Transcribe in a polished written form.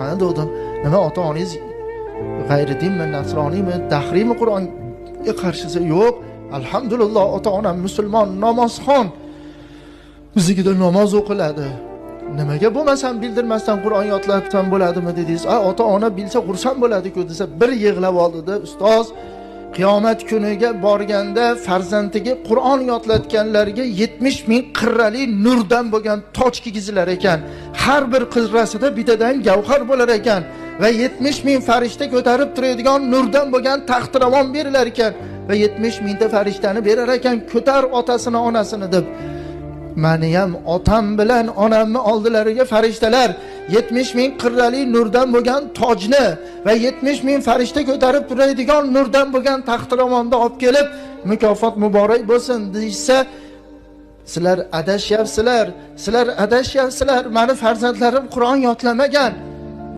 mana dedim. Nima ota-onangiz g'ayridinmi, nasroniymi, dahriymi Qur'onga qarshisi? Yo'q. Alhamdulillah ota-onam musulmon, namozxon. Biznikida namoz o'qiladi. Nimaga bo'lmasam bildirmasdan Qur'on yodlatgan bo'ladimi dedingiz? Ota-ona bilsa xursand bo'ladi-ku desa, bir yig'lab oldida, ustoz, qiyomat kuniga borganda farzandiga Qur'on yodlatganlarga 70 ming qirrali nurdan bo'lgan toj kiygizilar ekan. Har bir qirrasida bittadan gavhar bo'lar ekan va 70 ming farishta ko'tarib turadigan nurdan bo'lgan taxt-ravon berilar ekan va 70 mingta farishtani berar ekan, ko'tar otasini, onasini deb. Meni ham otam bilan onamni oldilariga farishtalar 70 ming qirrali nurdan bo'lgan tojni va 70 ming farishta ko'tarib turadigan nurdan bo'lgan taxt-ravonni olib kelib, mukofot muborak bo'lsin deysa, sizlar adashyapsizlar. Meni farzandlarim Qur'on yodlamagan.